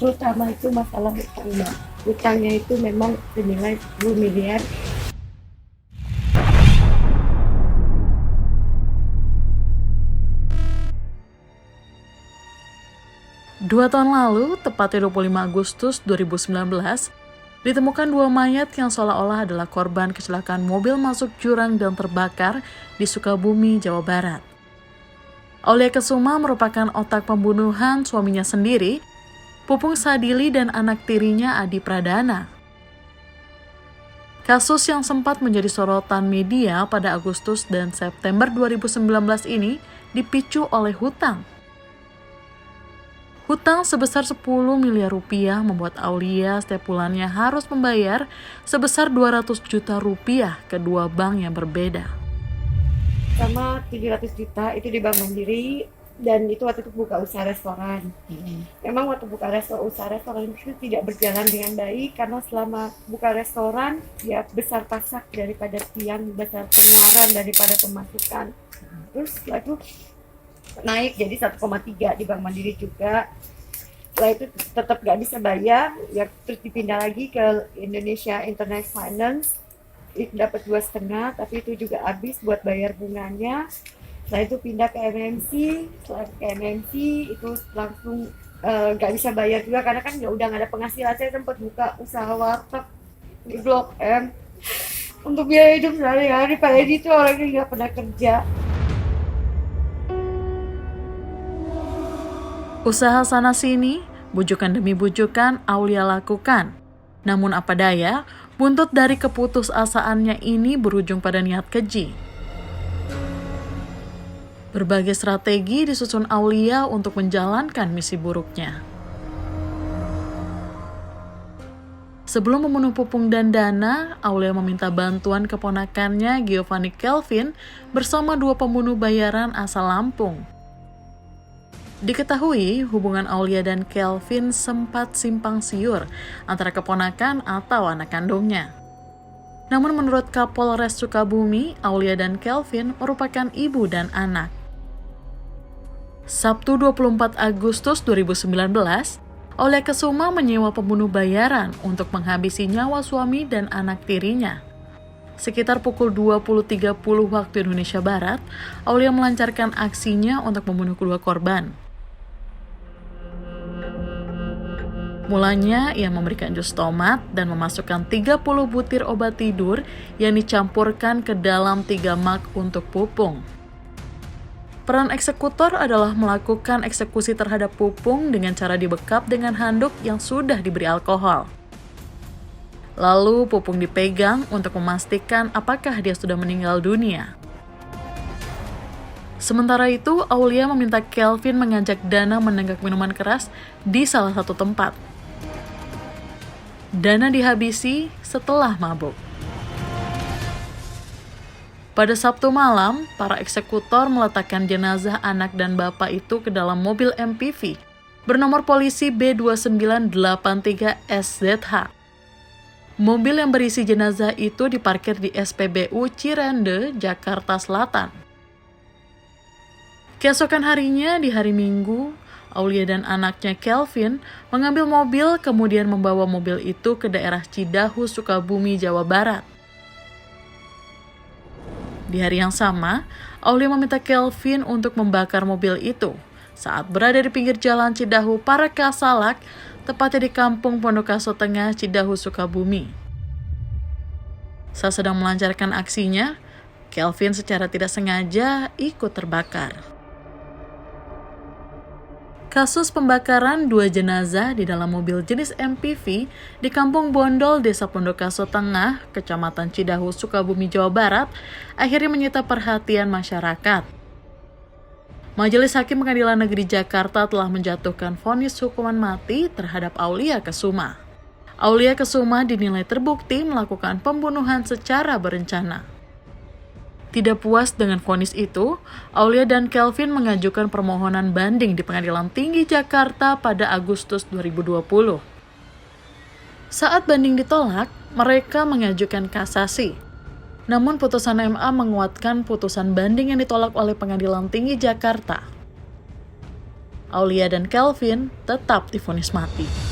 terutama itu masalah hutangnya. Hutangnya itu memang senilai 10 miliar. 2 tahun lalu, tepatnya 25 Agustus 2019, ditemukan 2 mayat yang seolah-olah adalah korban kecelakaan mobil masuk jurang dan terbakar di Sukabumi, Jawa Barat. Aulia Kesuma merupakan otak pembunuhan suaminya sendiri, Pupung Sadili, dan anak tirinya Adi Pradana. Kasus yang sempat menjadi sorotan media pada Agustus dan September 2019 ini dipicu oleh hutang. Hutang sebesar 10 miliar rupiah membuat Aulia setiap bulannya harus membayar sebesar 200 juta rupiah ke 2 bank yang berbeda. Sama 700 juta itu di Bank Mandiri, dan itu waktu itu buka usaha restoran. Memang waktu buka usaha restoran itu tidak berjalan dengan baik, karena selama buka restoran ya besar pasak daripada tiang, besar pengeluaran daripada pemasukan. Terus setelah itu naik jadi 1,3 di Bank Mandiri juga. Setelah itu tetap gak bisa bayar, ya terus dipindah lagi ke Indonesia Internet Finance, itu dapat 2,5, tapi itu juga habis buat bayar bunganya. Setelah itu pindah ke MMC, setelah ke MMC itu langsung gak bisa bayar juga, karena kan udah gak ada penghasilan. Saya sempat buka usaha warteg di Blok M untuk biaya hidup sehari-hari. Pak Edi itu orangnya gak pernah kerja. Usaha sana-sini, bujukan demi bujukan Aulia lakukan. Namun apa daya, buntut dari keputusasaannya ini berujung pada niat keji. Berbagai strategi disusun Aulia untuk menjalankan misi buruknya. Sebelum membunuh Pupung dan Dana, Aulia meminta bantuan keponakannya Giovanni Kelvin bersama 2 pembunuh bayaran asal Lampung. Diketahui hubungan Aulia dan Kelvin sempat simpang siur antara keponakan atau anak kandungnya. Namun menurut Kapolres Sukabumi, Aulia dan Kelvin merupakan ibu dan anak. Sabtu 24 Agustus 2019, Aulia Kesuma menyewa pembunuh bayaran untuk menghabisi nyawa suami dan anak tirinya. Sekitar pukul 20.30 waktu Indonesia Barat, Aulia melancarkan aksinya untuk membunuh kedua korban. Mulanya, ia memberikan jus tomat dan memasukkan 30 butir obat tidur yang dicampurkan ke dalam 3 mug untuk Pupung. Peran eksekutor adalah melakukan eksekusi terhadap Pupung dengan cara dibekap dengan handuk yang sudah diberi alkohol. Lalu Pupung dipegang untuk memastikan apakah dia sudah meninggal dunia. Sementara itu, Aulia meminta Kelvin mengajak Dana menenggak minuman keras di salah satu tempat. Dana dihabisi setelah mabuk. Pada Sabtu malam, para eksekutor meletakkan jenazah anak dan bapak itu ke dalam mobil MPV bernomor polisi B2983SZH. Mobil yang berisi jenazah itu diparkir di SPBU Cirende, Jakarta Selatan. Keesokan harinya, di hari Minggu, Aulia dan anaknya Kelvin mengambil mobil kemudian membawa mobil itu ke daerah Cidahu, Sukabumi, Jawa Barat. Di hari yang sama, Aulia meminta Kelvin untuk membakar mobil itu saat berada di pinggir jalan Cidahu Parakasalak, tepatnya di Kampung Pondokaso Tengah, Cidahu, Sukabumi. Saat sedang melancarkan aksinya, Kelvin secara tidak sengaja ikut terbakar. Kasus pembakaran 2 jenazah di dalam mobil jenis MPV di Kampung Bondol, Desa Pondokaso Tengah, Kecamatan Cidahu, Sukabumi, Jawa Barat, akhirnya menyita perhatian masyarakat. Majelis Hakim Pengadilan Negeri Jakarta telah menjatuhkan vonis hukuman mati terhadap Aulia Kesuma. Aulia Kesuma dinilai terbukti melakukan pembunuhan secara berencana. Tidak puas dengan vonis itu, Aulia dan Kelvin mengajukan permohonan banding di Pengadilan Tinggi Jakarta pada Agustus 2020. Saat banding ditolak, mereka mengajukan kasasi. Namun putusan MA menguatkan putusan banding yang ditolak oleh Pengadilan Tinggi Jakarta. Aulia dan Kelvin tetap divonis mati.